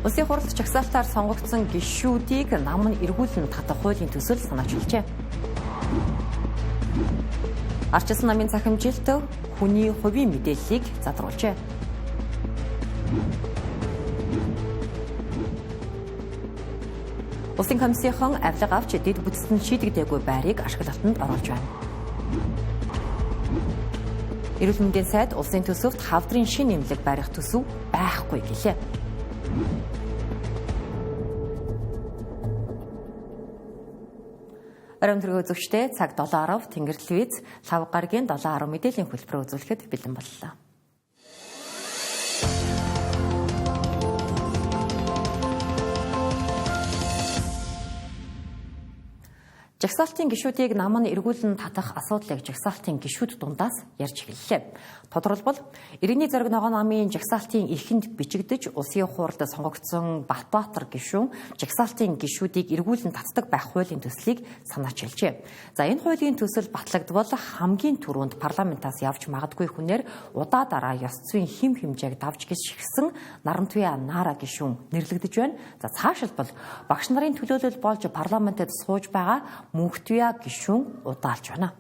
Улсын хурлд жагсаалтаар сонгогдсон гишүүдийг нам нь эргүүлэн татах хуулийн төсөл санаачилжээ. Арчилсан намын цахимжилт хүний хувийн мэдээллийг задруулжээ. Улсын комиссийнхан авилга авч дэд бүтцэн шийдэгдээгүй байрыг ашиглалтанд оруулж байна. Эрүүл мэндийн сайд улсын төсөвт хавдрын шин нэмлэг барих төсөв байхгүй гэлээ. Оройн төргөө зөвчтэй цаг 7:10 Тэнгэр телевиз 5 гарагийн 7:10 мэдээллийн хөлбөрөөр үзүүлэхэд бэлэн боллоо. Жагсаалтын гишүүдийг нам нь эргүүлэн татах асуудлыг жагсаалтын гишүүд дундаас ярьж эхэллээ. Тодорхойлбол иргэний зориг ногоон намын жагсаалтын эрхэнд бичигдэж улсын хурлд сонгогдсон Батбаатар гишүүн жагсаалтын гишүүдийг эргүүлэн татдаг байх хуулийн төслийг санаачилжээ. За энэ хуулийн төсөл батлагдвал хамгийн түрүүнд парламентаас явж магадгүй хүнээр удаа дараа ёс зүйн хэм хэмжээг давж гисгсэн Нарантуя Наара гишүүн нэрлэгдэж байна. За цаашилбал багш нарын төлөөлөл болж парламентэд сууж байгаа Мөнхтуя гишүүн удаалж байна.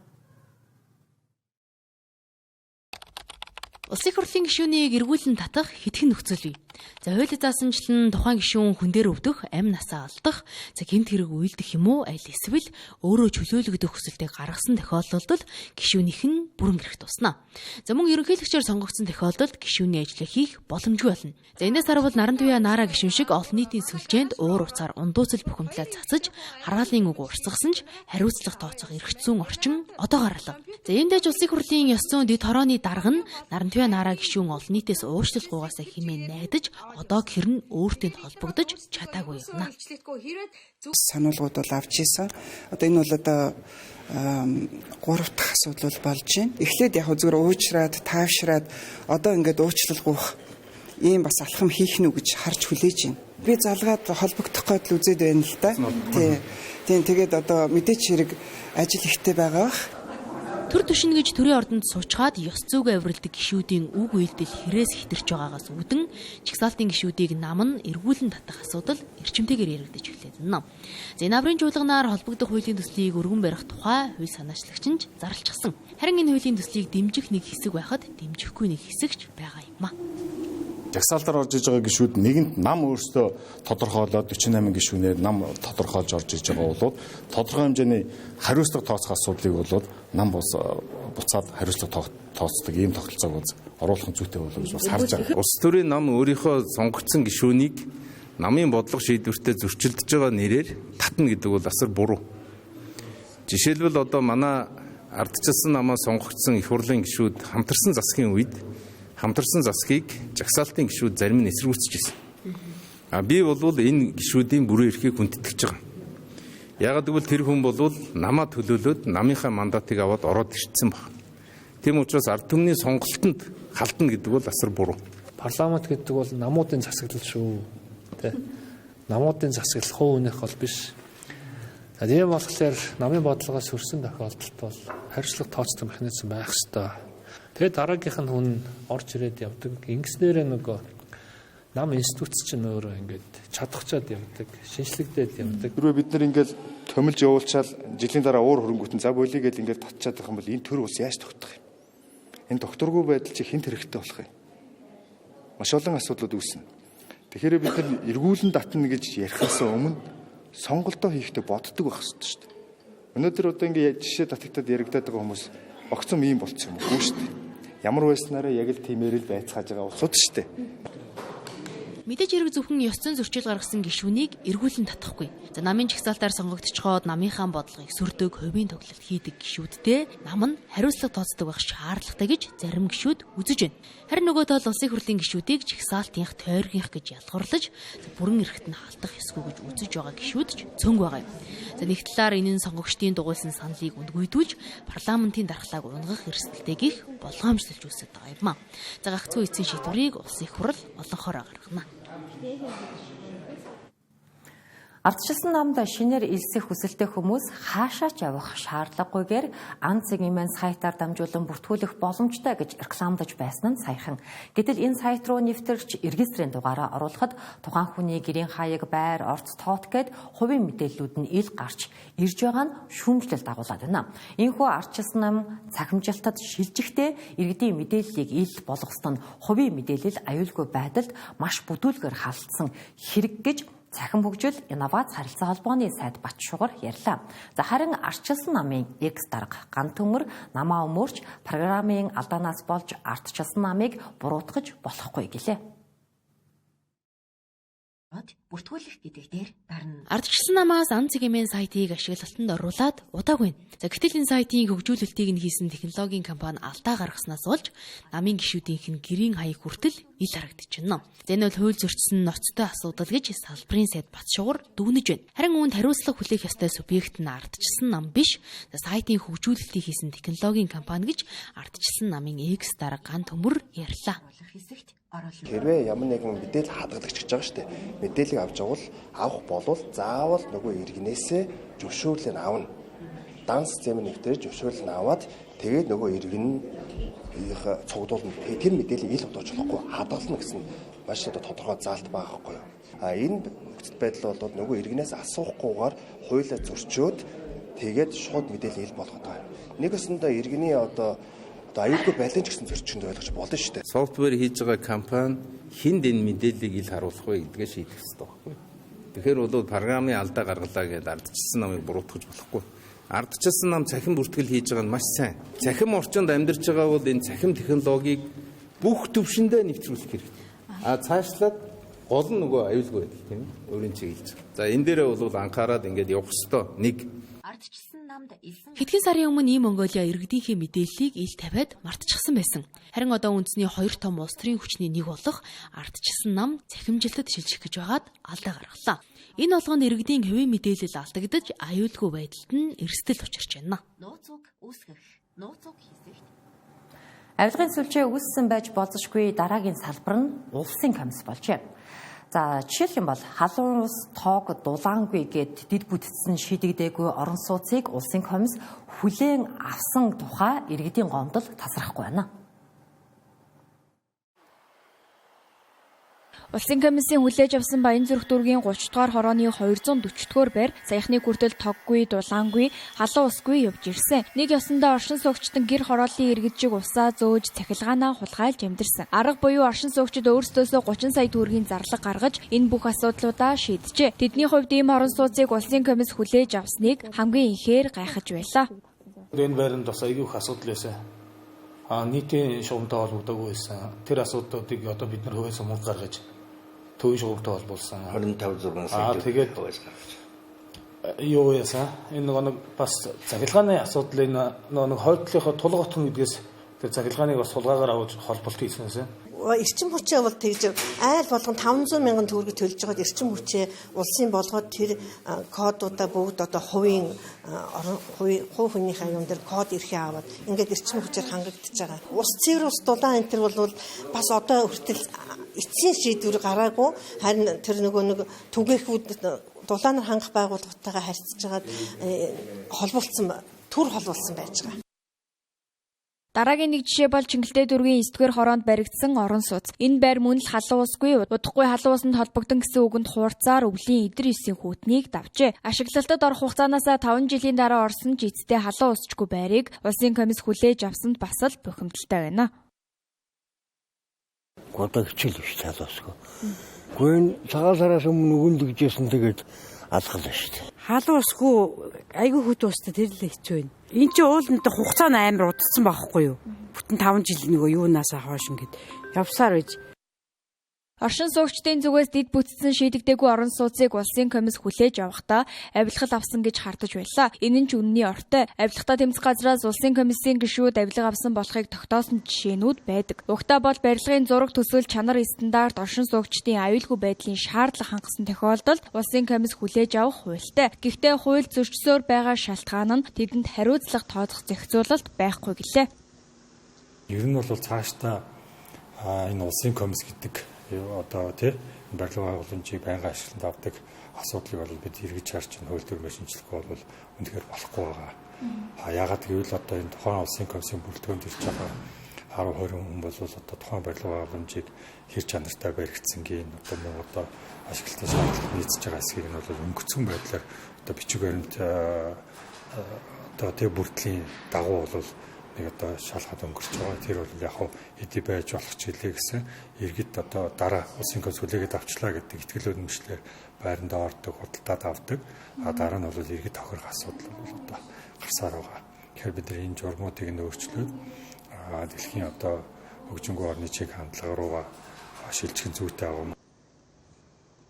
Улсын хурлын гишүүнийг эргүүлэн татах хэдхэн нөхцөл бий. За хууль заасанчлан тухайн гишүүн хүн дээр өвдөх, амь насаа алдах, гэмт хэрэг үйлдэх юм уу, аль эсвэл өөрөө чөлөөлөгдөх хүсэлтийг гаргасан тохиолдолд гишүүнийх нь бүрэн эрх тусна. За мөн ерөнхийлөгчөөр сонгогдсон тохиолдолд гишүүний ажлыг хийх боломжгүй болно. За энэс харвал Нарантуя Наара гишүүн шиг олон нийтийн сүлжээнд уур уцаар ундууцал бухимдлаа цацаж, хараалын үг урсгасан ч хариуцлага тооцох эрх зүйн орчин одоо гарлаа. За иймдээ улсын хурлын ёс зүйн дэд хорооны дарга нь Нарантуя Наара гишүүн олон нийтээс уучлалгүйгаас хэмээн найдаж одоо гэр нь өөртөө холбогдож чадаагүй юм. Сануулгууд бол авч ийсэн. Одоо энэ бол одоо 3 дахь асуудал болж байна. Эхлээд яг зүгээр уучраад, таавшраад одоо ингээд уучлал гуйх ийм бас алхам хийх нь үү гэж харж хүлээж байна. Би залгаад холбогдох гэдэл үзээд байна л да. Тийм тэгээд одоо мэдээч хэрэг ажил ихтэй байгаа бах. Төр түшин гэж төрийн ордонд суучгаад ёс зүйгээ авиралдаг гишүүдийн үг үйлдэл хэрээс хитэрч байгаагаас үүдэн жагсаалтын гишүүдийг нам нь эргүүлэн татах асуудал эрчимтэйгээр яригдаж эхлэв. За энэ аврын жуулганаар холбогдох хуулийн төслийг өргөн барих тухай хууль санаачлагч нь зарлчихсан. Харин энэ хуулийн төслийг дэмжих нэг хэсэг байхад дэмжихгүй нэг хэсэгч байгаа юм а. Жагсаалтаар орж иж байгаа гишүүд нэгэнт нам өөрсдөө тодорхойлоод 48 гишүүнээр нам тодорхойлж орж иж байгаа болоод тодорхой хэмжээний хариуцлага тооцох асуудлыг болоод нам буцаад хариуцлага тооцдог ийм тогтолцоог оруулах нь зүйтэй болов гэж бас харж байгаа. Улс төрийн нам өөрийнхөө сонгогдсон гишүүнийг намын бодлого шийдвэртээ зөрчилдөж байгаа нэрээр татна гэдэг бол асар буруу. Жишээлбэл одоо манай ардчилсан намаа сонгогдсон их хурлын гишүүд хамтарсан засгийн үед хамтарсан засгийг жагсаалтын гишүүд зарим нь эсэргүүцэж ирсэн. Би бол энэ гишүүдийн бүрэн эрхийг хүндэтгэж байгаа. Яагаад гэвэл тэр хүн бол намаа төлөөлөөд намынхаа мандатыг аваад ороод ирсэн баг. Тийм учраас ард түмний сонголтод халтна гэдэг бол асар буруу. Парламент гэдэг бол намуудын засаглал шүү. Тэ. Намуудын засаглал хуу өнөх бол биш. Тийм болохоор намын бодлогоос хүрсэн тохиолдолд бол хариуцлага тооцох механизм байх ёстой. Тэгээд дараагийнх нь хүн орж ирээд явдаг. Ингэснээр нөгөө нам институт чинь өөрөө ингээд чадахчаад явдаг, шинжлэгдээд явдаг. Хэрвээ бид нар ингээд томилж явуулчаал жилийн дараа уур хөрөнгөтэн за болиё гэж ингээд татчихад байх юм бол энэ төр ус яаж тогтох юм? Энэ докторгүй байдал чи хинт хэрэгтэй болох юм? Маш олон асуудлууд үүснэ. Тэгэхээр бид нар эргүүлэн татна гэж ярихаас өмнө сонголтоо хийхдээ боддог байх хэрэгтэй шүү дээ. Өнөөдөр одоо ингээд жишээ татагтаад яригадаад байгаа хүмүүс огцом ийм болцсон юм уу шүү дээ. Ямар байснараа яг л тиймэр л байцгааж байгаа улсууд шүү дээ. Мэдээж хэрэг зөвхөн ёс зүйн зөрчил гаргасан гишүүнийг эргүүлэн татахгүй. За намын жагсаалтаар сонгогдчиход намынхаа бодлогыг сүрдэг, хувийн тоглолт хийдэг гишүүдтэй нам нь хариуцлага тооцдог байх шаардлагатай гэж зарим гишүүд үзэж байна. Харин нөгөө тал улсын хурлын гишүүдийг жагсаалтынх, тойргийнх гэж ялгуурлаж бүрэн эрхт нь халтах ёсгүй гэж үзэж байгаа гишүүд ч цөөнг байгаа юм. За нэг талаар энэ нь сонгогчдын дугуйсан саналыг үндгүйдүүлж парламентын дархлааг унгах эрсдэлтэйгийх болгоомжлолж үүсэж байгаа юм а. За гагцгүй эцсийн шийдвэрийг улсын хурал олонхоор гаргана. Ардчилсан намд шинээр элсэх хүсэлтэй хүмүүс хаашаач явах шаардлагагүйгээр анц цэгийн сайтаар дамжуулан бүртгүүлэх боломжтой гэж рекламдаж байсан нь саяхан. Гэтэл энэ сайт руу нэвтэрч регистрийн дугаараа оруулахад тухайн хүний гэрийн хаяг, байр, орц, тоот гээд хувийн мэдээллүүд нь ил гарч ирж байгаа нь шүүмжлэлт дагуулад байна. Иймээс ардчилсан нам цахимжилтад шилжихдээ иргэдийн мэдээллийг ил болгосон нь хувийн мэдээлэл аюулгүй байдалд маш бүдүүлгээр халдсан хэрэг гэж Цахим хөгжил инновац харилцаа холбооны сайд Батшугар ярьлаа. За харин ардчилсан намын X дарга ган төмөр намаа өмөрч программын алдаанаас болж ардчилсан намыг буруутгаж болохгүй гэлээ. Бүртгүүлэх гэдэг дээр дарна. Ардчилсан намаас ан цэгийн сайтыг ашиглалтанд оруулаад удаагүй. За гэтэл энэ сайтын хөгжүүлэлтийг нь хийсэн технологийн компани алдаа гаргаснаас болж намын гишүүдийнх нь гэрийн хаяг хүртэл ил харагдчихна. За энэ бол хууль зөрчсөн ноцтой асуудал гэж салбарын сайд Батшугар дүгнэж байна. Харин үүнд хариуцлага хүлээх ёстой субъект нь ардчилсан нам биш. За сайтын хөгжүүлэлтийг хийсэн технологийн компани гэж ардчилсан намын X дарга ган төмөр ярьлаа. Хэрвээ ямар нэгэн мэдээлэл хадгалагч гэж байгаа шүү дээ. Мэдээллийг авч авах болвол заавал нөгөө иргэнээсээ зөвшөөрлийг авна. Данс зэм нэвтрэж зөвшөөрлийг аваад тэгээд нөгөө иргэн цугдуулна. Тэр мэдээллийг ил удаж болохгүй хадгална гэсэн маш тодорхой заалт байгаа байхгүй юу. Энэ нөхцөл байдал бол нөгөө иргэнээс асуухгүйгээр хуулиа зөрчөөд тэгээд шууд мэдээлэл ил болгоод байгаа. Нэгэсэндээ иргэний аюулгүй байлын ч гэсэн зөрчинд ойлгож болно шүү дээ. Софтвер хийж байгаа компани хинд энэ мэдээллийг ил харуулах вэ гэдгээ шийдэх хэрэгтэй байхгүй. Тэгэхээр бол программын алдаа гаргалаа гэдээ ардчилсан намыг буруутгах болохгүй. Ардчилсан нам цахим бүртгэл хийж байгаа нь маш сайн. Цахим орчинд амьдарч байгаа бол энэ цахим технологиг бүх төвшөндөө нэвтрүүлэх хэрэгтэй. Цаашлаад гол нь нөгөө аюулгүй байдал тийм ээ. Өөрийн чиглэж. За энэ дээрээ бол анхаарал ингээд явах хэрэгтэй. Нэг Хэдхэн сарын өмнө ийм Монголиа иргэдийнхээ мэдээллийг ил тавиад мартчихсан байсан. Харин одоо үндэсний 2 том улс төрийн хүчний нэг болох ардчилсан нам цахимжилтад шилжих гэж байгаад алдаа гаргалаа. Энэ болгонд иргэдийн хувийн мэдээлэл алдагдаж аюулгүй байдалд нь эрсдэл учирч байна. Авилгын сүлжээ үүссэн байж болзошгүй дараагийн салбар нь улсын комисс болжээ. За жишээлх юм бол халуун ус тоог дулаангүй гэд дид бүтцэн шийдэгдээгүй орон сууцыг улсын комисс хүлээн авсан тухай иргэдийн гомдол тасрахгүй байна. Улсын комиссийн хүлээж авсан Баянзүрх дүүргийн 30 дугаар хорооны 240 дугаар байр саяхны хүртэл тоггүй, дулаангүй, халуун усгүй явж ирсэн. Нэг ёсондоо оршин суугчдын гэр хорооллын иргэдчиг усаа зөөж цахилгаанаа хулгайлж амьдэрсэн. Арга буюу оршин суугчид өөрсдөөсөө 30 сая төгрөгийн зарлага гаргаж энэ бүх асуудлуудаа шийджээ. Тэдний хувьд ийм орон сууцыг улсын комисс хүлээж авсныг хамгийн ихээр гайхаж байлаа. Энэ байранд бас аягүй их асуудал байсан. Нийтийн шугамтай холбогдоогүй байсан. Тэр асуудлуудыг одоо бид нар хөвөөс мөнгө гаргаж төвийн шугамтай холбуулсан. 25 сая тэгээд юу яасан? Энэ нэг бас цахилгааны асуудал энэ нэг хойдлынхоо тулготн гэдгээс тэр цахилгааныг бас сулгаагаар авч холболт хийснээс эрчим хүчээ бол тэгж айл болгон 500 мянган төгрөг төлж байгаад эрчим хүчээ улсын болгоод тэр кодуудаа бүгд одоо хувийн хувийнхээ юм дээр код ирхээ аваад ингээд эрчим хүчээр хангагдчихж байгаа. Ус цэвэр ус дулаан энэ төр бол бас одоо хүртэл эцсийн шийдвэр гараагүй харин тэр нөгөө нэг түгээхүүд дулаанаар хангах байгууллагатайгаа харьцаж байгаад төр холболцсон байж байгаа. Дараагийн нэг жишээ бол Чингэлтэй дүүргийн 9-р хороонд баригдсан орон сууц. Энэ байр мөн л халуун усгүй, удахгүй халуун усанд холбогдсон гэсэн үгэнд хуурцаар өвлийн эдэр 9-ийн хүүтнийг давжээ. Ашиглалтад орох хугацаанаас 5 жилийн дараа орсон ч эцэстээ халуун усчгүй байрыг улсын комисс хүлээж авсанд бас л бухимдалтай байна. Гол хичээл биш халуун усгүй. Гүн цагаан сараас өмнө өгөн дэгжсэн тэгээд алхална шүү дээ. Халуун усгүй айгүй хөт устай тэр л хэцүү байна. Энд чинь ууланд хугацаа нь амар удацсан байхгүй юу? Бүтэн 5 жил нөгөө юунаасаа хойш ингээд явсаар байж. Оршин суугчдын зүгээс дид бүтцэн шийдэгдээгүй орон сууцыг улсын комисс хүлээж авахдаа авилгал авсан гэж хартаж байлаа. Энэ нь ч үнэний ортой. Авилгатаа тэмцэх газраас улсын комиссийн гишүүд авилга авсан болохыг тогтоосон жишээнүүд байдаг. Угтаа бол барилгын зураг төсөөл чанар стандарт оршин суугчдын аюулгүй байдлын шаардлага хангасан тохиолдолд улсын комисс хүлээж авах хуультай. Гэхдээ хууль зөрчсөөр байгаа шалтгаан нь тэдэнд хариуцлага тооцох зохицуулалт байхгүй гэлээ. Ер нь бол цаашдаа энэ улсын комисс гэдэг одоо тий барилга байгууламжийг байнга ашигланд авдаг асуудлыг бол бид эргэж харж байна. Хууль дүрмээр шинжилгээ бол үнэхээр болохгүй байгаа. Яагаад гэвэл одоо энэ тухайн улсын комиссийн бүрэлдэхүүнд ирж байгаа 10-20 хүн бол одоо тухайн барилга байгууламжийг хэр чанартай баригдсангийн одоо мөн одоо ашиглалтын шаардлага нийцэж байгаа хэсгийг нь бол өнгөцгөн байдлаар одоо бичиг баримт одоо тэг бүрдлийн дагуу бол нэг одоо шалгаад өнгөрч байгаа. Тэр бол яг хав хэдий байж болох ч хэлээ гэсэн иргэд одоо дараа улсын комисс хүлээгээд авчлаа гэдэг итгэлүүд мөчлөөр байранд ордог, худалдаад авдаг. Дараа нь бол иргэд тохирох асуудал бол одоо гарсаар байгаа. Тэгэхээр бид энэ журмуудыг нь өөрчлөөд дэлхийн одоо хөгжингүй орны чиг хандлага руугаа шилжих зүйтэй авах.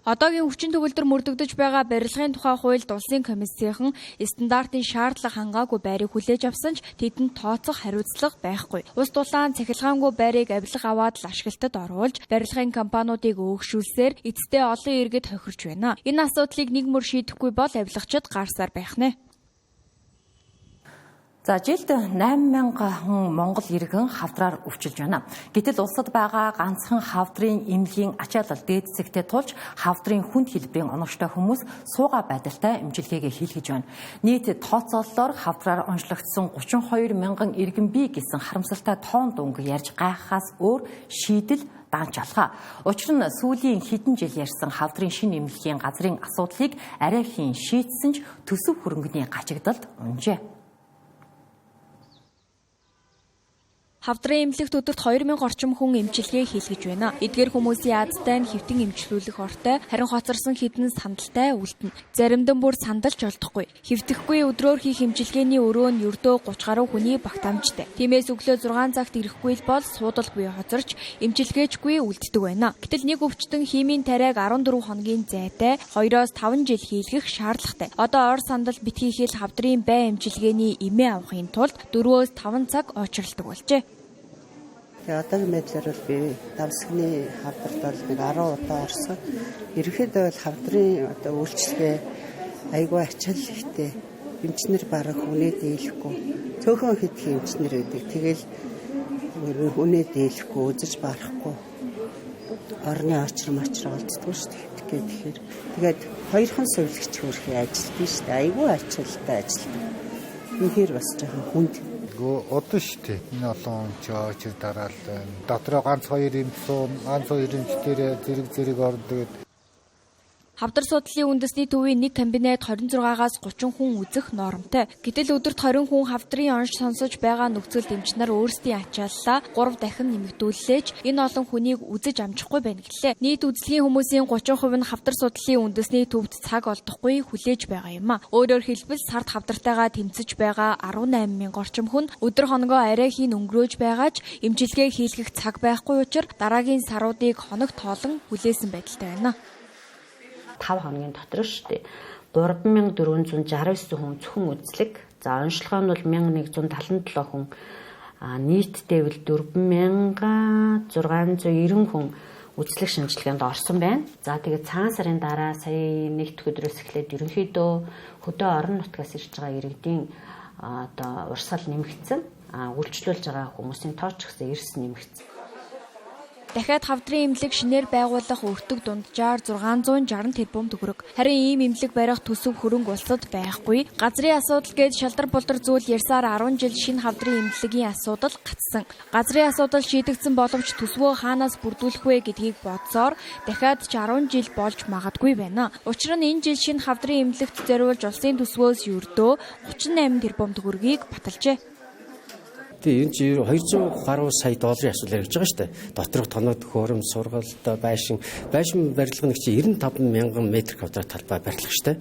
Одоогийн хүчин төгөлдөр мөрдөгдөж байгаа барилгын тухай хуульд улсын комиссийнхан стандартын шаардлага хангаагүй байрыг хүлээж авсан ч тэдэнд тооцох хариуцлага байхгүй. Ус дулаан цахилгаангүй байрыг авилга аваад л ашиглалтад оруулж барилгын компаниудыг өөгшүүлсээр эцэстээ олон иргэд хохирч байна. Энэ асуудлыг нэг мөр шийдэхгүй бол авилгачид гарсаар байх нэ. За жилд 8,000 хүн Монгол иргэн хавдраар өвчилж байна. Гэтэл улсад байгаа ганцхан хавдрын эмнэлгийн ачаалал дээдсэгтэй тулж хавдрын хүнд хэлбэрийн оновчтой хүмүүс суугаа байдалтай эмчилгээгээ хийлгэж байна. Нийт тооцоололоор хавдраар онцлогдсон 32 мянган иргэн бий гэсэн харамсалтай тоон дүнг ярьж гайхахаас өөр шийдэл даанч алгаа. Учир нь сүүлийн хэдэн жил ярьсан хавдрын шинэ эмнэлгийн газрын асуудлыг арай хийн шийдсэн ч төсөв хөрөнгөний гачигдалд унжээ. Хавдрын эмнэлэгт өдөрт 2000 орчим хүн эмчилгээ хийлгэж байна. Эдгээр хүмүүсийн ядтай нь хэвтэн эмчлүүлэх ортой, харин хоцорсон хэдэн сандалтай үлдэнэ. Заримдан бүр сандалж олдохгүй. Хэвтэхгүй өдрөөр хийх эмчилгээний өрөө нь ердөө 30 гаруй хүний багтаамжтай. Тиймээс өглөө 6 цагт ирэхгүй л бол суудал буй хоцорч эмчилгээчгүй үлддэг байна. Гэтэл нэг өвчтөн химийн тариаг 14 хоногийн зайтай 2-5 жил хийлгэх шаардлагатай. Одоо ор сандал битгийхэл хавдрын бай эмчилгээний эмээ авахын тулд 4-5 цаг очролдог болжээ. Одоогийн байдлаар бол би давсгны хавдард бол нэг 10 удаа орсон. Ерөнхийдөө бол хавдрын одоо үйлчлэгээ айгүй ачаал ихтэй. Эмчнэр бараг хүнээ дээлэхгүй. Цөөхөн хэдхэн эмчнэр байдаг. Тэгэл хүнээ дээлэхгүй, үзэж барахгүй. Орны очром олддгүй шүү дээ. Тэгэхээр тэгээд хоёрхан сувилагч хөрхийн ажилтсан шүү дээ. Айгүй ачаалтай ажилтсан. Үнэхээр бас жоохон хүнд. Одоо шүү дээ. Энэ олон чир дараал дотроо ганц хоёр эмчсүү, ганц хоёр эмчтэр зэрэг ордог. Хавдар судлалын үндэсний төвийн нэг кабинет 26-аас 30 хүн үзэх нормтой. Гэтэл өдөрт 20 хүн хавдрын онш сонсож байгаа нөхцөлд эмчнэр өөрсдийн ачааллаа 3 дахин нэмэгдүүллээж энэ олон хүнийг үзэж амжихгүй байна гэлээ. Нийт үзлэгийн хүмүүсийн 30% нь хавдар судлалын үндэсний төвд цаг олдохгүй хүлээж байгаа юм а. Өөрөөр хэлбэл сард хавдартайгаа тэмцэж байгаа 18,000 орчим хүн өдөр хоногоо арай хийн өнгөрөөж байгаа ч эмчилгээ хийлгэх цаг байхгүй учраас дараагийн саруудыг хоног тоолон хүлээсэн байдалтай байна. 5 хоногийн дотор шүү дээ. 3469 хүн зөвхөн үзлэг. За онцлогоо нь бол 1177 хүн. Нийтдээ бол 4690 хүн үзлэг шинжилгээнд орсон байна. За тэгээд цагаан сарын дараа сая нэгд өдрөөс эхлээд ерөнхийдөө хөдөө орон нутгаас ирж байгаа иргэдийн одоо урсгал нэмэгдсэн. Үйлчлүүлж байгаа хүмүүсийн тоо ч гэсэн эрс нэмэгдсэн. Дахиад хавдрын эмнэлэг шинээр байгуулах өртөг дунджаар 660 тэрбум төгрөг. Харин ийм эмнэлэг барих төсөв хөрөнгө улсад байхгүй. Газрын асуудал гээд шалдар булдар зүйл ярьсаар 10 жил шинэ хавдрын эмнэлэгийн асуудал гацсан. Газрын асуудал шийдэгдсэн боловч төсвөө хаанаас бүрдүүлэх вэ гэдгийг бодсоор дахиад ч 10 жил болж магадгүй байна. Учир нь энэ жил шинэ хавдрын эмнэлэгт зориулж улсын төсвөөс ердөө 38 тэрбум төгрөгийг баталжээ. Энэ чи 200 гаруй сая долларын асуудал ярьж байгаа шүү дээ. Доторх тоноод хөөрөм сургалт байшин барилга нэг чи 95 мянган метр квадрат талбай барилга шүү дээ.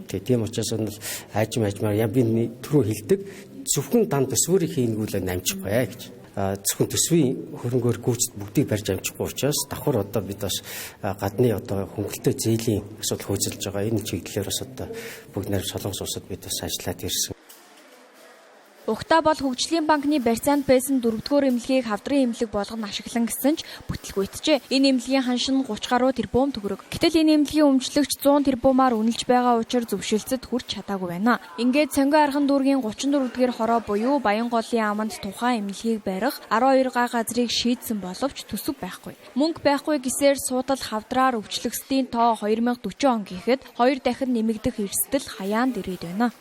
Тэгээ тийм учраас нь ажмаар би түрүү хэлдэг зөвхөн дан төсвөрийг хийнгүүл амжихгүй гэж. Зөвхөн төсвийн хөрөнгөөр гүйцэд бүгдийг барьж амжихгүй учраас давхар одоо бид бас гадны одоо хөнгөлөлтөө зээлийн асуудал хөөцөлж байгаа. Энэ чиглэлээр бас одоо бүгд найр солонгос улсад бид бас ажиллаад ирсэн. Угтаа бол хөгжлийн банкны барьцаанд байсан 4-р эмнэлгийг хавдрын эмнэлэг болгон ашиглан гэсэн ч бүтэлгүйтжээ. Энэ эмнэлгийн ханшин 30 гаруй тэрбум төгрөг. Гэтэл энэ эмнэлгийн өмчлөгч 100 тэрбумаар үнэлж байгаа учраас зөвшөлтөд хүрч чадаагүй байна. Ингээд Цонгой архан дүүргийн 34-р хороо буюу Баянголын аманд тухайн эмнэлгийг барих 12 га газрыг шийдсэн боловч төсөв байхгүй. Мөнгө байхгүй гэсээр суудал хавдраар өвчлөгсдийн тоо 2040 он гэхэд 2 дахин нэмэгдэх эрсдэл хаяанд ирээд байна.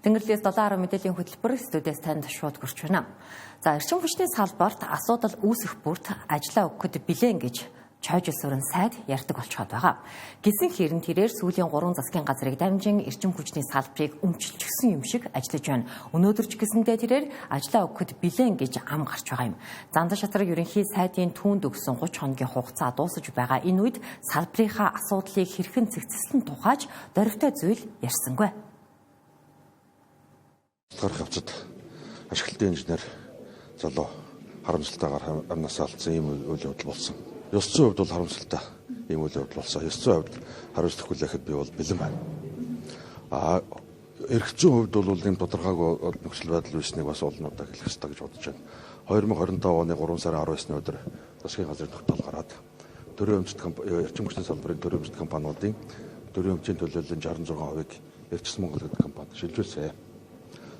Тэнгэрлээс 7 мэдээллийн хөтөлбөр студиэс танд шууд хүрч байна. За эрчим хүчний салбарт асуудал үүсэх бүрт ажиллаа өгөхөд билэн гэж чойжилсурын сайд ярьдаг болчиход байгаа. Гэсэн хэрэн тэрээр сүүлийн 3 засгийн газрыг дамжин эрчим хүчний салбарыг өмчилчихсэн юм шиг ажиллаж байна. Өнөөдөр ч гэсэндээ тэрээр ажиллаа өгөхөд билэн гэж ам гарч байгаа юм. Зандан шатраг ерөнхий сайдын түүнд өгсөн 30 хоногийн хугацаа дуусаж байгаа энэ үед салбарынхаа асуудлыг хэрхэн цэгцэслэн тухайж дөрвтэй зүйл ярьсангүй. Гарах явцад ашиглалтын инженер залуу харамсалтайгаар амнасаа алдсан ийм үйл явдал болсон. Ёс зүйн хувьд бол харамсалтай ийм үйл явдал болсон. Ёс зүйн хувьд хариуцлах хүлээхэд би бол бэлэн байна. Эрх зүйн хувьд бол энэ тодорхойгүй нөхцөл байдал үүснийг бас олнуудаа хэлэх ёстой гэж бодож байна. 2025 оны 3 сарын 19-ны өдөр засгийн газрын тогтоол гараад төрийн өмчт эрчим хүчний салбарын төрийн өмчт компаниудын төрийн өмчийн төлөөллийн 66%-ыг Эрчим Монгол гэдэг компани шилжүүлсэн.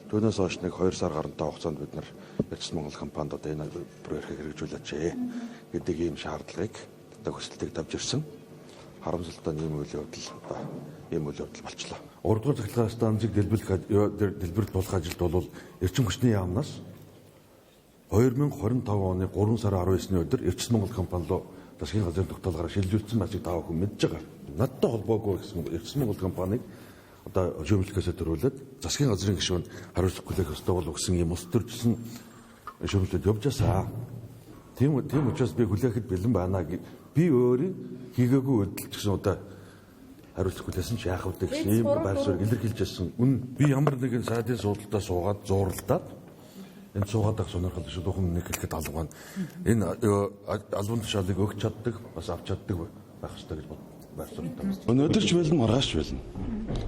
Түүнээс хойш нэг 2 сар гарантай хугацаанд бид нар Эрчим Монгол компанид одоо энэ проектыг хэрэгжүүлээч гэдэг ийм шаардлагыг одоо хүсэлтийг тавьж ирсэн. Харамсалтай ийм үйл явдал болчлоо. 3 дугаар цахилгаан станцыг дэлбэрэлт болох ажилд бол эрчим хүчний яамнаас 2025 оны 3 сарын 19-ны өдөр Эрчим Монгол компани руу засгийн газрын тогтоолгоор шилжүүлсэн масыг та бүхэн мэдж байгаа. Надтай холбоогүй гэсэн Эрчим Монгол компаниг одоо шүүмжлэхээс төрүүлээд засгийн газрын гишүүнд хариуцлах хүлээх ёстой болов гэсэн юм ус төржсэн шүүмжлэлд явж байгаа. Тийм учраас би хүлээхэд бэлэн байна. Би өөрөө хийгээгүй үйлдэл гэсэн удаа хариуцлах хүлээсэн ч яах вэ гэсэн ийм байр суурийг илэрхийлжсэн. Би ямар нэгэн сайдын суудалтаа суугаад зууралдаад энэ суугаад ах сонирхол шүү дуухан нэг хэлэхэд алга байна. Энэ албан тушаалыг өгч чаддаг, бас авч чаддаг байх ёстой гэж бодлоо. Өнөөдөр ч бэлэн маргааш болно.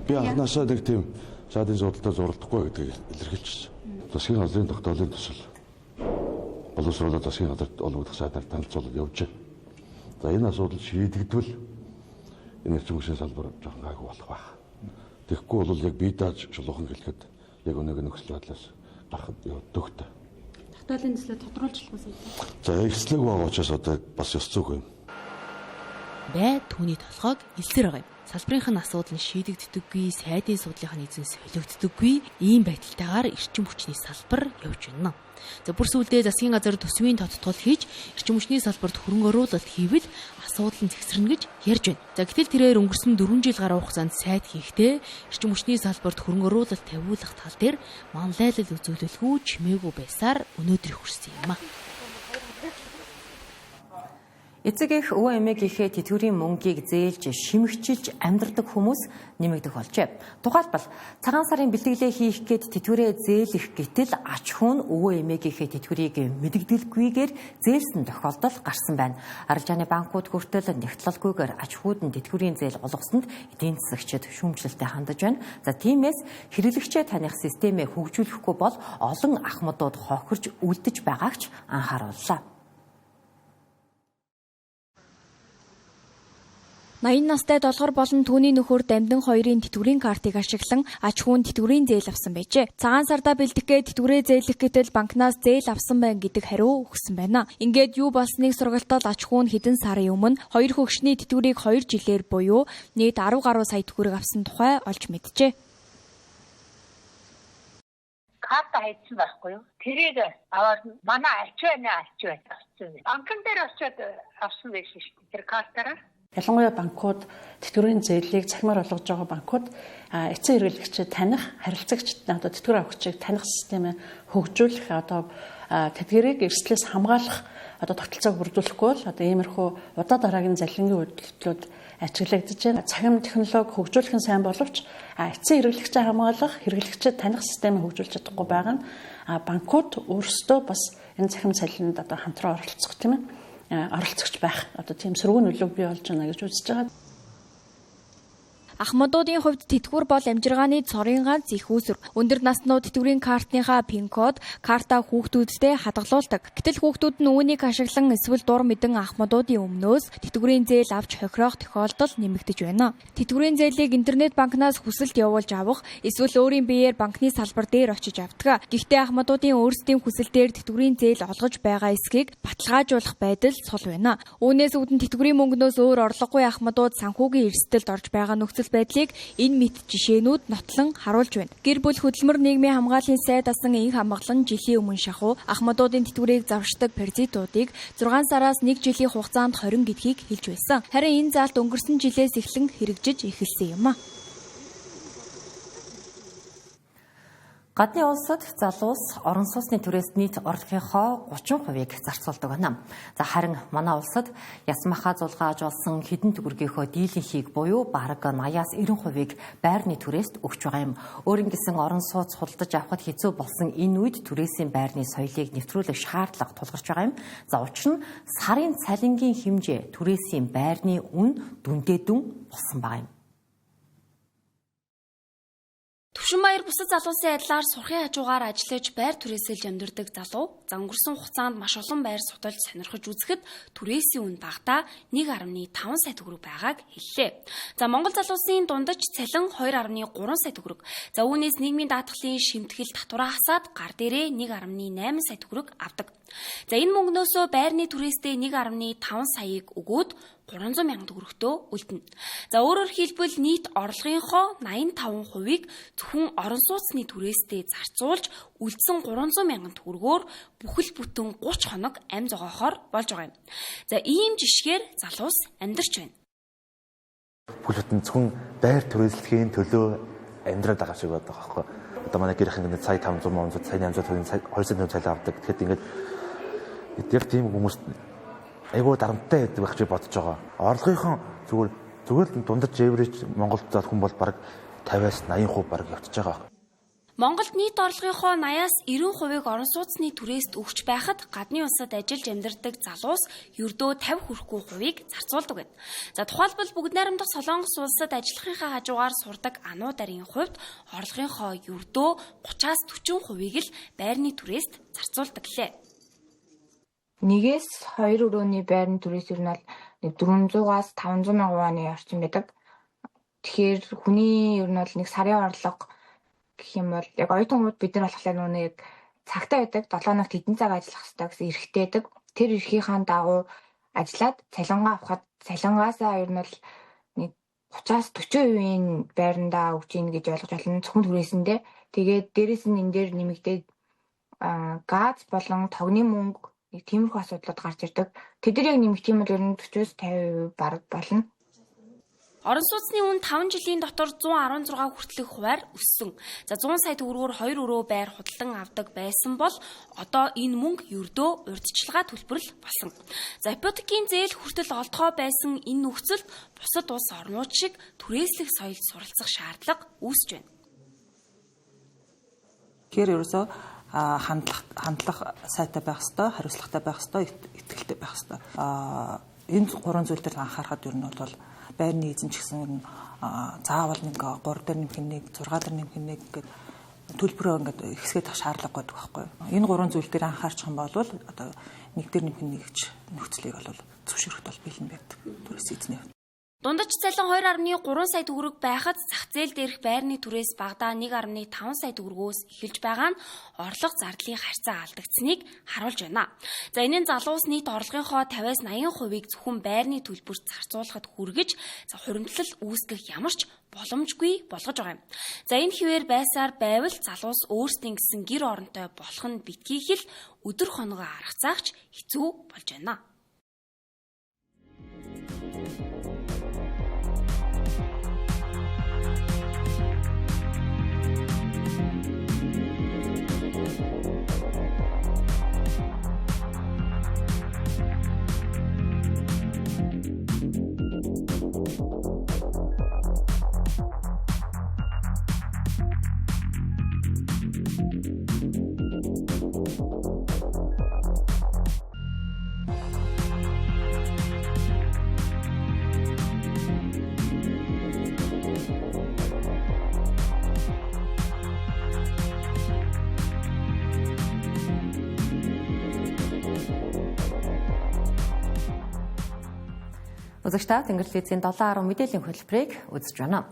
Би анхнаасаа нэг тийм сайдын суудалтаа зурлахгүй гэдгийг илэрхийлчихсэн. Засгийн газрын тогтоолын төсөл боловсруулаад засгийн газарт олгогдох сайдаар танилцуулаад явж байна. За энэ асуудал шийдэгдвэл энэ эрчим хүчний салбар жоохон гайгүй болох байх. Тэгэхгүй бол яг бие дааж шулуухан хэлэхэд яг өнөөгийн нөхцөл байдлаас гарахд төгтөө. Тогтоолын төслөө тодорхойлчихлаа сайд. За эслэг байгаа учраас одоо бас ёс зүйгүй юм. Бай түүний толгойг илсээр байгаа юм. Салбарынх нь асуудал нь шийдэгддэггүй, сайдын судлынхаа эзэн солигддоггүй ийм байдалтайгаар эрчим хүчний салбар явж байна. За бүр сүүлдээ засгийн газар төсвийн тодтол хийж эрчим хүчний салбарт хөрөнгө оруулалт хийвэл асуудал нь зэгсэрнэ гэж ярьж байна. За гэтэл тэрээр өнгөрсөн 4 жил гаруй хугацаанд сайд хийхдээ эрчим хүчний салбарт хөрөнгө оруулалт тавиулах тал дээр манлайлал үзүүлэлгүй чимээгүй байсаар өнөөдөр хүрсэн юм а. Эцэг эх өвөө эмээгийнхээ тэтгэврийн мөнгийг зээлж шимэгчилж амьдрдаг хүмүүс нэмэгдэх болжээ. Тухайлбал цагаан сарын бэлтгэлээ хийх гээд тэтгэврээ зээлэх гэтэл ач хүн өвөө эмээгийнхээ тэтгэврийг мэдэгдэлгүйгээр зээлсэн тохиолдол гарсан байна. Арилжааны банкуд хүртэл нэгтлэлгүйгээр аж ахуйд нь тэтгэврийн зээл олгосонд эдийн засагчид шүүмжлэлтэй хандаж байна. За тиймээс хэрэглэгчээ таних системээ хөгжүүлэхгүй бол олон ахмадууд хохирж үлдэж байгааг ч анхаарууллаа. 80 настай долгор болон түүний нөхөр Дамдин хоёрын тэтгэврийн картыг ашиглан аж ахуйн тэтгэврийн зээл авсан байжээ. Цагаан сарда бэлтгэхэд тэтгэврээ зээлэх гэтэл банкнаас зээл авсан байна гэдэг хариу өгсөн байна. Ингээд юу болсныг сургалтад аж ахуй нь хэдэн сарын өмнө хоёр хөгшний тэтгэврийг 2 жилээр буюу нийт 10 гаруй сая төгрөг авсан тухай олж мэджээ. Карта хайцсан байхгүй юу? Тэрийг аваад манай альч байна авсан. Банкн дээр очиод авсан байх шүү дээ. Тэр картаараа. Ялангуяа банкуд тэтгэврийн зээлийг цахимаар олгож байгаа банкуд эцэг хэрэглэгчид таних, харилцагчид одоо тэтгэвэр авахчийг таних системээ хөгжүүлэх одоо тэдгэрийг эрсдлээс хамгаалах одоо тогтолцоог бүрдүүлэхгүй бол одоо иймэрхүү удаа дараагийн залингийн үйлдэлүүд ажиглагдаж байна. Цахим технологи хөгжүүлэх нь сайн боловч эцэг хэрэглэгчээ хамгаалах, хэрэглэгчид таних системээ хөгжүүлж чадахгүй байгаа нь банкуд өөрсдөө бас энэ цахим салхинд одоо хамтран оролцох тийм ээ. Оролцогч байх одоо тийм сөргөө нөлөөг бий болж байна гэж үзэж байгаа. Ахмадуудын хувьд тэтгэвэр бол амжиргааны цорын ганц их үүсвэр. Өндөр наснууд тэтгэврийн картныхаа пин код карта хүүхдүүдтэй хадгалуулдаг. Гэтэл хүүхдүүд нь үүнийг ашиглан эсвэл дур мэдэн ахмадуудын өмнөөс тэтгэврийн зээл авч хохирох тохиолдол нэмэгдэж байна. Тэтгэврийн зээлийг интернет банкнаас хүсэлт явуулж авах эсвэл өөрийн биеэр банкны салбар дээр очиж авдаг. Гэхдээ ахмадуудын өөрсдийн хүсэлтээр тэтгэврийн зээл олгож байгаа эсхийг баталгаажуулах байдал сул байна. Үүнээс үүдэн тэтгэврийн мөнгнөөс өөр орлогогүй ахмадууд санхүүгийн эрсдэлд орж байгаа нөхцөл байдлыг энэ мэт жишээнүүд нотлон харуулж байна. Гэр бүл хөдөлмөр нийгмийн хамгааллын сайд асан энх хамгаалан жилийн өмнө шахуу ахмадуудын тэтгэврийг завшдаг паразитуудыг 6 сараас 1 жилийн хугацаанд 20 гэдгийг хэлж байсан. Харин энэ заалт өнгөрсөн жилээс эхлэн хэрэгжиж эхэлсэн юм а. Гадны улсад залуус орон сууцны түрээс нийт орлогынхоо 30%-ийг зарцуулдаг байна. За харин манай улсад ясмахаа зулгааж болсон хэдэн төгрөгийнхөө дийлэнхийг буюу бараг 80-аас 90%-ийг байрны түрээст өгч байгаа юм. Өөрөөр хэлбэл орон сууц худалдаж авахд хэцүү болсон энэ үед түрээсийн байрны соёлыг нэвтрүүлэх шаардлага тулгарч байгаа юм. За учир нь сарын цалингийн хэмжээ түрээсийн байрны үн дүндээдэн болсон байгаа юм. Төвшинбаяр бусад залуусын адилаар сурахын хажуугаар ажиллаж байр түрээсэлж амьдардаг залуу за өнгөрсөн хугацаанд маш олон байр судалж сонирхож үзэхэд түрээсийн үн багадаа 1.5 сая төгрөг байгааг хэллээ. За Монгол залуусын дундаж цалин 2.3 сая төгрөг. За үүнээс нийгмийн даатгалын шимтгэл татвараа хасаад гар дээрээ 1.8 сая төгрөг авдаг. За энэ мөнгнөөсөө байрны түрээстэй 1.5 саяыг өгөөд 300 мянган төгрөгтөө үлдэнэ. За өөрөөр хэлбэл нийт орлогынхоо 85%-ийг зөвхөн орон сууцны түрээстэй зарцуулж үлдсэн 300 мянган төгрөгөөр бүхэл бүтэн 30 хоног амь зогоохоор болж байгаа юм. За ийм жишгээр залуус амьдарч байна. Бүхэл бүтэн зөвхөн байр түрээслэхийн төлөө амьдраад байгаа шиг байдаг байхгүй. Одоо манай гэрхэн ингээд сая 500 мянга, сая 800 төгрөгийн 200 цалин авдаг. Тэгэхэд ингээд яг тийм хүмүүс айгуу дарамттай байдаг байх гэж бодож байгаа. Орлогынхон зүгээр л дундаж эврэж Монголд зал хүн бол бараг 50-аас 80% бараг явчихж байгаа. Монголд нийт орлогынхоо 80-аас 90%-ийг орон сууцны түрээст өгч байхад гадны улсад ажиллаж амьдардаг залуус ердөө 50 хүрэхгүй хувийг зарцуулдаг байна. За тухайлбал бүгд найрамдах Солонгос улсад ажиллахынхаа хажуугаар сурдаг ануударын хувьд орлогынхоо ердөө 30-аас 40%-ийг л байрны түрээст зарцуулдаг лээ. Нэгээс 2 өрөөний байрны түрээс ер нь бол 400-аас 500 мянган ваны орчим байдаг. Тэгэхээр хүний ер нь бол нэг сарын орлого гэх юм бол яг оюутан хүмүүс бид нар болохоор нэг цагтаа байдаг 7 хоногт хэдэн цаг ажиллах хэрэгтэй гэсэн эрхтэй байдаг. Тэр эрхийнхаа дагуу ажиллаад цалингаа авахад цалингаасаа ер нь бол нэг 30-аас 40%-ийн байрандаа өгч ийн гэж ойлгож байна. Зөвхөн түрээсэндээ. Тэгээд дээрэс нь энэ дээр нэмэгдээд газ болон тогны мөнгө нэг тиймэрхүү асуудлууд гарч ирдэг. Тэд нар яг нэмэгдэх юм бол ер нь 40-50% бараг болно. Орон сууцны үн 5 жилийн дотор 116 хүртэлх хувиар өссөн. За 100 сая төгрөгөөр 2 өрөө байр худалдан авдаг байсан бол одоо энэ мөнгө ердөө урьдчилгаа төлбөрл болсон. За ипотекийн зээл хүртэл олдгоо байсан энэ нөхцөлд бусад улс орнууд шиг түрээслэх соёлд суралцах шаардлага үүсэж байна. Тэгэхээр ерөөсөө хандлах сайтай байх хэвээр, хариуцлагатай байх хэвээр, итгэлтэй байх хэвээр. Энэ гурван зүйл дээр анхаарахад ер нь бол байрны эзэн ч гэсэн заавал нэг 3 дээр нэмэх нэг 6 дээр нэмэх нэг гэдэг төлбөрөө ингээд ихсгээд авах шаардлага байдаг байхгүй юу. Энэ гурван зүйл дээр анхаарчих юм бол одоо нэг дээр нэмэх нэгч нөхцөлийг бол зөвшөөрөхд бол бэлэн байдаг. Түрээс эзний хувьд. Дундаж цалин 2.3 сая төгрөг байхад зах зээл дээрх байрны түрээс багадаа 1.5 сая төгрөгөөс эхэлж байгаа нь орлого зардлын харьцаа алдагдсныг харуулж байна. За энэ нь залуус нийт орлогынхоо 50-80%-ийг зөвхөн байрны төлбөрт зарцуулахад хүргэж хуримтлал үүсгэх ямар ч боломжгүй болгож байгаа юм. За энэ хിവэр байсаар байвал залуус өөрсдийн гэсэн гэр оронтой болох нь битгий хэл өдөр хоногоо аргацаагч хэцүү болж байна. Үзэгчдээ Тэнгэр телевизийн 7:10 мэдээллийн хөтөлбөрийг үзэж байна.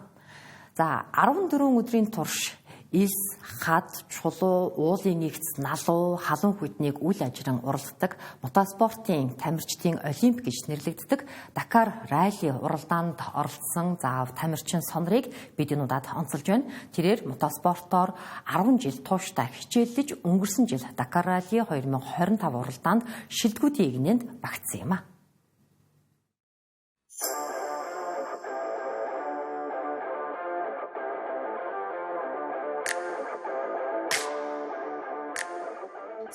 За 14 өдрийн турш Ис, хад, чулуу, уулын нэгц, налуу, халуун хүднийг үл ажран уралддаг мотоспортын тамирчдын олимп гэж нэрлэгддэг Дакар ралли уралдаанд оролцсон заав тамирчин сонрыг бид энудад онцолж байна. Тэрээр мотоспортоор 10 жил тууштай хичээллэж өнгөрсөн жил Дакар ралли 2025 уралдаанд шилдэгүүдийн игнэнд багтсан юм а.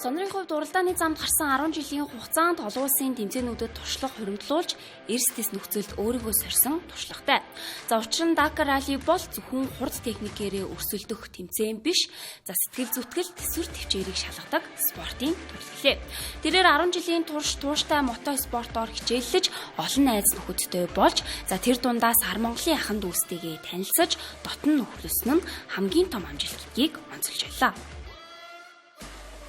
Сонрын хувьд уралдааны замд гарсан 10 жилийн хугацаанд олон улсын тэмцээнүүдэд туршлага хуримтлуулж эрсдэс нөхцөлд өөрийгөө сорьсон туршлагатай. За учир нь Дакар ралли бол зөвхөн хурд техникээрээ өрсөлдөх тэмцээн биш, за сэтгэл зүтгэл, төсвөр төвчээрийг шалгадаг спортын төлөвлөлөө. Тэрээр 10 жилийн турш тууштай мотоспортоор хичээллэж олон найз нөхөдтэй болж, за тэр дундаас Ар Монголын ахын дүүстэйгээ танилцаж, дотн нөхлөсөн нь хамгийн том амжилт гэдгийг онцолж байлаа.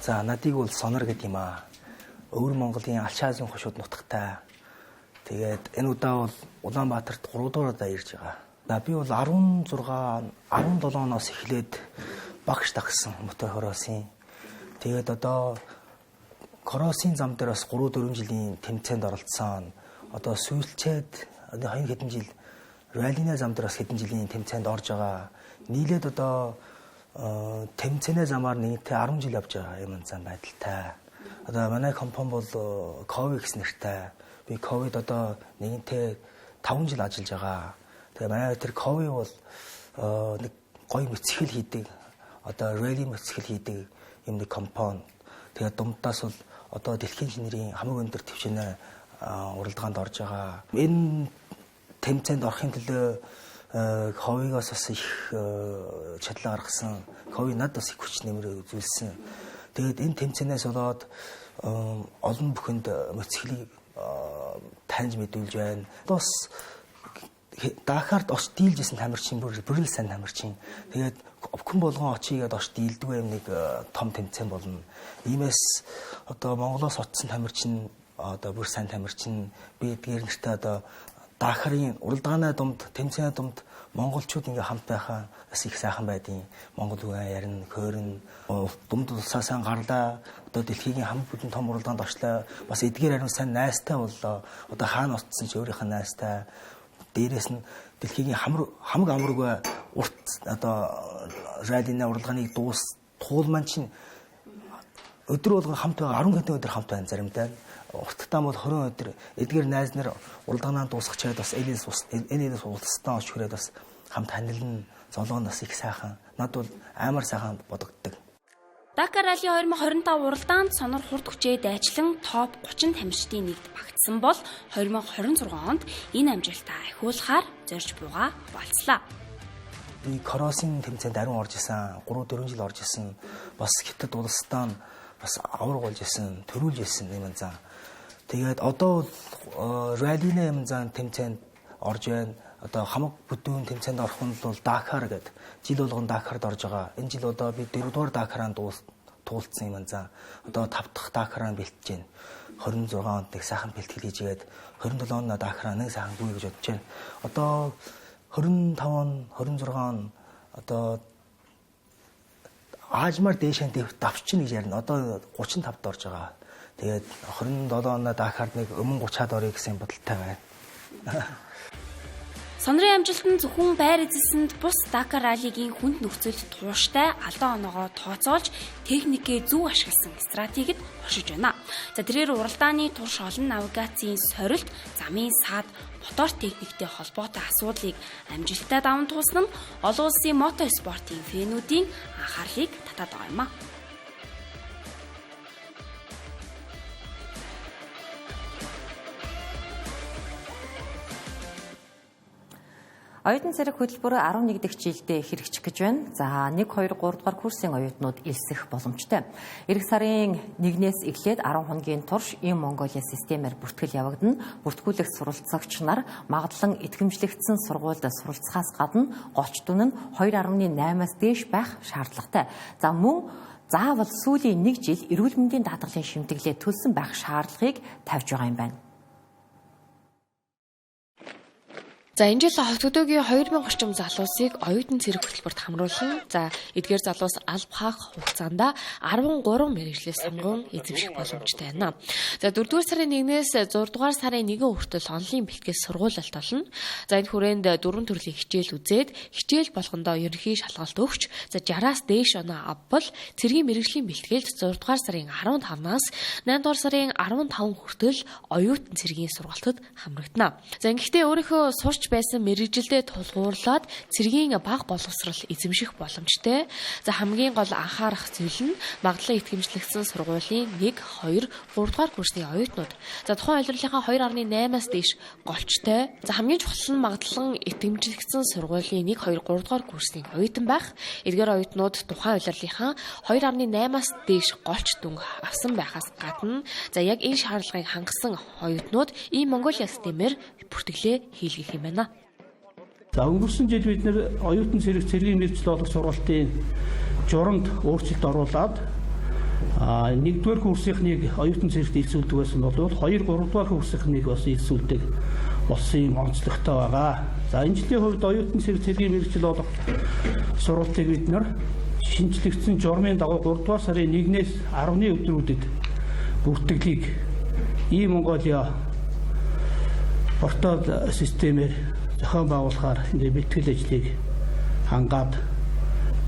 За надыг бол сонор гэдэг юм аа. Өвөр Монголын Алч Азийн хошууд нутагтай. Тэгээд энэ удаа бол Улаанбаатарт 3 дугаар удаа ирж байгаа. Би бол 17 оноос эхлээд багш тагсан мотор хороосын. Тэгээд одоо хороосын зам дээр бас 3-4 жилийн тэмцээнд оролцсон. Одоо сүүлчээд хоёр хэдэн жил раллины зам дээр бас хэдэн жилийн тэмцээнд орж байгаа. Нийлээд одоо тэмцэнэ замаар нэгтэй 10 жил явж байгаа юм зам байдалтай. Одоо манай компани бол Ковикс нэртэй. Би ковид одоо нэгэнтээ 5 жил ажиллаж байгаа. Тэгээ манай тэр Кови бол нэг гоё мэцгэл хийдэг. Одоо ралли мэцгэл хийдэг юм нэг компани. Тэгээ дундаас бол одоо дэлхийн шинэрийн хамгийн өндөр төвшинээ уралдаанд орж байгаа. Энэ тэмцээнд орохын төлөө Ковигоос бас их чадлаа гаргасан. Кови надад бас их хүч нэмэр үзүүлсэн. Тэгээд энэ тэмцээнээс болоод олон бүхэнд мэцгэлийг таньж мэдүүлж байна. Бас Дакарт оч дийлжсэн тамирчин бүрэл сайн тамирчин. Тэгээд өвкөн болгон очигээд оч дийлдэг юм нэг том тэмцээн болно. Иймээс одоо Монголоос очсон тамирчин одоо бүр сайн тамирчин би эдгээр нэртээ одоо Дакарын уралдааны дунд тэмцээний дунд монголчууд ингээ хамт байхаа бас их сайхан байдیں۔ Монгол үгээ ярина, хөөрн, дунд улсаасаа гарлаа. Одоо дэлхийн хамгийн бүдэн том уралдаанд очлоо. Бас эдгээр харин сайн найстай боллоо. Одоо хаана утсан ч өөрийнх нь найстай. Дээрээс нь дэлхийн хамаг амраг урт одоо раллины уралдааныг туулман чинь өдөр болгон хамт байгаа 10 хэдэн өдөр хамт байна заримдаа. Урттаа бол 20 өдөр эдгээр найз нар уралдаанаа дуусгачаад бас энэс уулзтаа өчгөрөөд бас хамт танилна. Золооноос их сайхан. Над бол амар сайхан бодогддог. Dakar Rally 2025 уралдаанд сонор хурд хүчээ дайчлан топ 30 тамирчдын нэгд багтсан бол 2026 онд энэ амжилтаа ахиулахаар зорж буйгаа болцлоо. Би кроссын тэмцээнд ариун орж исэн, 3-4 жил орж исэн. Бас хятад улстай бас авраг болж исэн, төрүүлж исэн юм зан. Тэгээд одоо раллины юм зан тэмцээнд орж байна. Одоо хамаг бүдүүн тэмцээнд орох нь бол Dakar гэдэг. Жил болгон Dakar-д орж байгаа. Энэ жил одоо би 4-р Dakar-анд туулцсан юм зан. Одоо 5 дахь Dakar-анд бэлтэж байна. 26 онд нэг сайхан бэлтгэл хийжгээд 27 онд Dakar-аа нэг сайхан гүйе гэж бодож байна. Одоо 25 он, 26 он одоо аажмаар дээшээ давчин гэж ярина. Одоо 35-д орж байгаа. Тэгээд 27 он Dakar-д нэг өмнө 30-аад орё гэсэн бодолтой байна. Сонрын амжилт нь зөвхөн байр эзэлсэнд бус Dakar Rally-гийн хүнд нөхцөлд тууштай алдаа оноогоо тооцоолж техникээ зөв ашигласан стратегид оршиж байна. За тэрээр уралдааны турш олон навигацийн сорилт, замын саад, мотор техниктэй холбоотой асуудлыг амжилттай даван туулсан нь олон улсын мотоспортын фэнүүдийн анхаарлыг татаад байгаа юм а. Оюутан цэрэг хөтөлбөр 11 дахь жилдээ хэрэгжих гэж байна. За 1, 2, 3 дугаар курсын оюутнууд элсэх боломжтой. Эх сарын 1-ээс эхлээд 10 хоногийн турш Им Монголиа системээр бүртгэл явагдана. Бүртгүүлэх суралцагч нар магадлан итгэмжлэгдсэн сургуульд суралцахаас гадна голч дүн нь 2.8-аас дээш байх шаардлагатай. За мөн заавал сүүлийн 1 жил эрүүл мэндийн даатгалын шимтгэлээ төлсөн байх шаардлагыг тавьж байгаа юм байна. За энэ жил Хотгодоогийн 2000 орчим залуусыг оюутан цэрэг хөтөлбөрт хамруулан за эдгээр залуус алба хаах хугацаанд 13 мэргэжлээс сонгон эзэмших боломжтой байна. За 4-р сарын 1-ээс 6-р сарын 1 хүртэл онлайн бэлтгэл сургуулалт болно. За энэ хүрээнд 4 төрлийн хичээл үзээд хичээл болгондоо ерөнхий шалгалт өгч за 60-аас дээш оноо авбал цэргийн мэргэжлийн бэлтгэлд 6-р сарын 15-наас 8-р сарын 15 хүртэл оюутан цэргийн сургалтад хамрагдана. За ингэхдээ өөрийнхөө сурч байсан мэргэжилдээ тулгуурлаад цэргийн баг боловсрал эзэмших боломжтой. За хамгийн гол анхаарах зүйл нь магадлан итгэмжлэгдсэн сургуулийн 1, 2, 3 дугаар курсны оюутнууд. За тухайн улирлынхаа 2.8-аас дээш голчтой. За хамгийн чухал нь магадлан итгэмжлэгдсэн сургуулийн 1, 2, 3 дугаар курсны оюутан байх. Эдгээр оюутнууд тухайн улирлынхаа 2.8-аас дээш голч дүнг авсан байхаас гадна за яг энэ шаардлагыг хангасан оюутнууд Им Монголиа системээр бүртгэлээ хийлгэх юм байна. За өнгөрсөн жил бид нэр оюутан цэргийн мэргэжил болох сургалтын журамд өөрчлөлт оруулад 1-р курсынхныг оюутан цэрэгт эзүүлдэг байсан бол 2, 3 дугаар курсынхныг бас эзүүлдэг болсон юм онцлогтой байгаа. За энэ жилийн хувьд оюутан цэргийн мэргэжил болох сургалтыг бид нэр шинжлэгдсэн журмын дагуу 3 дугаар сарын 1-ээс 10-ны өдрүүдэд бүртгэлийг Им Монголиа портал системээр зохион байгуулахаар энэ бэлтгэл ажлыг хангаад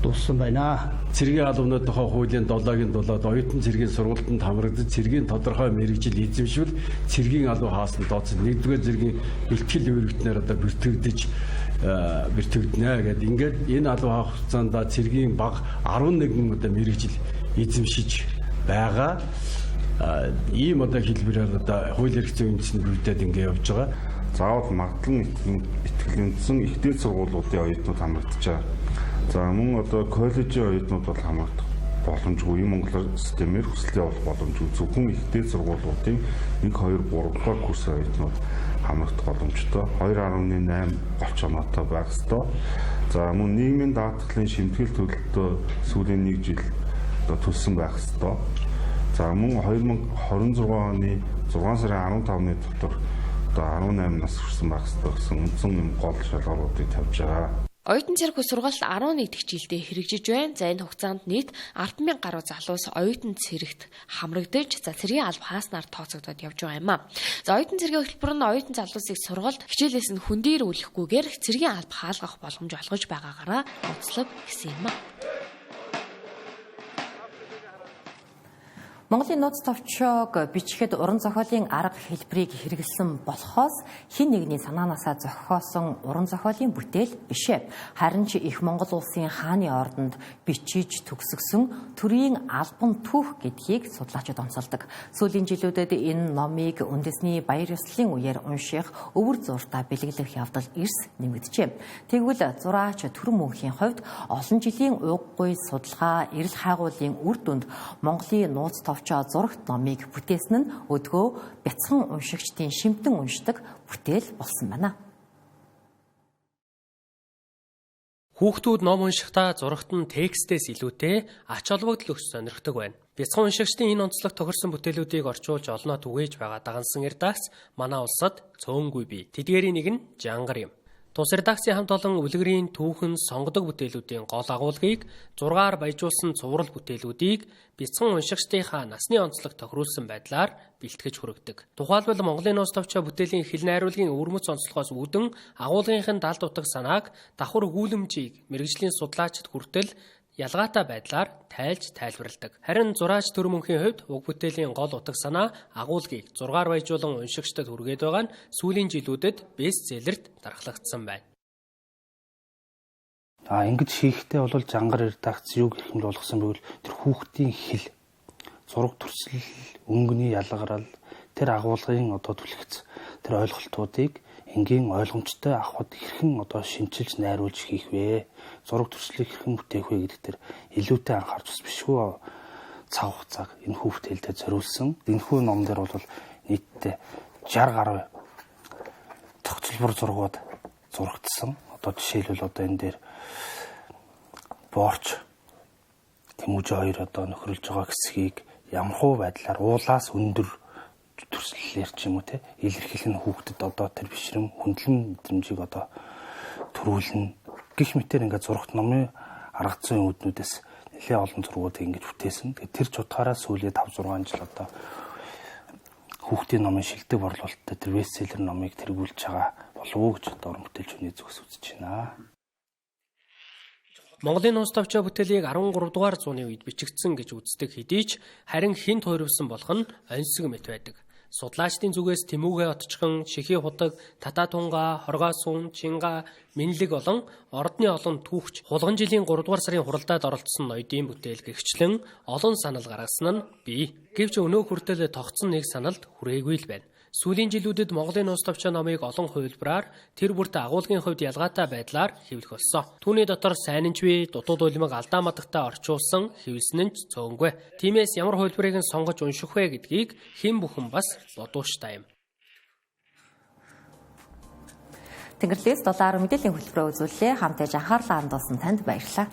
дууссан байна. Цэргийн албаны тухай хуулийн 7-гийн 7-д оюутан цэргийн сургалтанд хамрагдаж цэргийн тодорхой мэргэжил эзэмшвэл цэргийн албан хаасан тооцсон 1-р цэргийн бэлтгэл үүрэгтнээр одоо бэртэгдэнэ гэдэг. Ингээд энэ албан хаах хугацаанд цэргийн баг 11 одоо мэргэжил эзэмшиж байгаа. Ийм одоо хэлбэрээр одоо хууль эрх зүйн үндэсэнд бүрдээд ингэ явж байгаа. Заавал магадлан итгэлэнтсэн ихтэй сургуулиудын оюутнууд хамрагдаж байгаа. За мөн одоо коллежийн оюутнууд бол хамрагдах боломжгүй. Им Монголиа системээр хүслээ авах боломжгүй. Зөвхөн ихтэй сургуулиудын 1, 2, 3 дугаар курсын оюутнууд хамрагдах боломжтой. 2.8 голч оноотой байх ёстой. За мөн нийгмийн даатгалын шимтгэл төлөлтөө сүүлийн 1 жил одоо төлсөн байх ёстой. За мөн 2026 оны 6 сарын 15-ны дотор одоо 18 нас хүрсэн байх ёстой гэсэн үндсэн гол шалгууруудыг тавьж байгаа. Оюутан цэрэг сургалт 11 дэх жилдээ хэрэгжиж байна. За энэ хугацаанд нийт 10,000 гаруй залуус оюутан цэрэгт хамрагдаж за цэргийн алба хааснаар тооцогдоод явж байгаа юм а. За оюутан цэргийн хөтөлбөр нь оюутан залуусыг сургалт хичээлээс нь хүндийрүүлэхгүйгээр цэргийн алба хаалгах боломж олгож байгаагаараа онцлог гэсэн юм а. Монголын нууц товчоог бичихэд уран зохиолын арга хэлбэрийг хэрэгэлсэн болохоос хэн нэгний санаанаасаа зохиосон уран зохиолын бүтээл бишээ. Харин ч их Монгол улсын хааны ордонд бичиж төгсгсөн төрийн албан түүх гэдгийг судлаачид онцолдог. Сүүлийн жилүүдэд энэ номыг үндэсний баяр ёслолын үеэр унших өвөр зууртаа бэлгэлэх явдал эрс нэмэгдэжээ. Тэгвэл зураач Түрэн мөнхийн хувьд олон жилийн уггүй судалгаа, эрэл хайгуулын үр дүнд Монголын нууц товчоо зурагт номыг бүтээсэн нь өдгөө бяцхан уншигчдын шимтэн уншдаг бүтээл болсон байна. Хүүхдүүд ном уншихдаа зурагт нь текстээс илүүтэй ач холбогдол өгч сонирхдог байна. Бяцхан уншигчдын энэ онцлог тохирсон бүтээлүүдийг орчуулж олноо түгээж байгаа дагансан редакц манай улсад цөөнгүй бий. Тэдгээрийн нэг нь Жангар юм. Тус редакцийн хамт олон үлгэрийн түүхэн сонгодог бүтээлүүдийн гол агуулгыг 6-аар баяжуулсан цуврал бүтээлүүдийг бяцхан уншигчдынхаа насны онцлог тохируулсан байдлаар бэлтгэж хүргэдэг. Тухайлбал Монголын нууц товчоо бүтээлийн хэл найруулгын өвөрмөц онцлогоос үүдэн агуулгынхын даалд утга санааг давхар өгүүлэмжийг мэрэгжлийн судлаачид хүртэл ялгаатай байдлаар тайлж тайлбарладаг. Харин зураач Түрэн мөнхийн хувьд уг бүтээлийн гол утга санаа агуулгыг 6-аар баяжуулан уншигчдад хүргээд байгаа нь сүүлийн жилүүдэд бестселлерт дарахлагдсан байна. Ингэж хийхдээ бол Жангар редакц юу гэх юм бол болгосон бөгөөд тэр хүүхдийн хэл, зураг төрсөл, өнгөний ялгарал, тэр агуулгын түлхэгц, тэр ойлголтуудыг энгийн ойлгомжтой авахд хэрхэн шинжилж найруулж хийх вэ? Зураг төрслийг хэрхэн бүтээх вэ гэдэг тэр илүүтэй анхаарч бас бишгүй цаг хугацааг энэ хүүхдэлдээ зориулсан. Энэхүү ном дээр бол нийтдээ 60 гаруй тогтцолбор зургууд зурагдсан. Жишээлбэл энэ дээр Борч Тэмүүжи хоёр нөхрөлж байгаа хэсгийг ямархуу байдлаар уулаас өндөр төрслөлээр ч юм уу те илэрхийлэн хүүхдэд тэр бишрэм хөндлөн мэдрэмжийг төрүүлнэ. Гэх мэтээр ингээд зурагт номын арга зүйн үүднүүдээс нэлээд олон зургуудыг ингэж бүтээсэн. Тэр чухаараа сүүлийн 5-6 жил хүүхдийн номын шилдэг борлуулалттай тэр бестселлер номыг тэргүүлж байгаа болов уу гэж уран бүтээлчний зүгээс үзэж байна. Монголын нууц товчоо бүтээлийг 13 дугаар зууны үед бичигдсэн гэж үздэг хэдий ч харин хинт хуурвсан болох нь оньсог мэт байдаг. Судлаачдын зүгээс Тэмүүгэ Отчхон, Шихий худаг, Тататунга, Хоргоосун, Чинга, Минлэг болон ордны олон түүхч хулган жилийн 3 дугаар сарын хуралдаад оролцсон ноёдын бүтээл гэгчлэн олон санал гаргасан нь бий. Гэвч өнөө хүртэл тогтсон нэг саналд хүрээгүй л байна. Сүүлийн жилүүдэд Монголын нууц товчоо номыг олон хувилбараар тэр бүрт агуулгын хувьд ялгаатай байдлаар хэвлэх болсон. Түүний дотор Сайнанчви, Дутууд улимаг алдаа мадагтай орчуулсан хэвлсэн нь цөөнгүй. Тиймээс ямар хувилбарыг нь сонгож унших вэ гэдгийг хэн бүхэн бас бодууштай юм. Тэнгэрлэгээс 7 мэдээллийн хөтөлбөрөөр үзүүллээ. Хамтдаж анхаарлаа хандуулсан танд баярлалаа.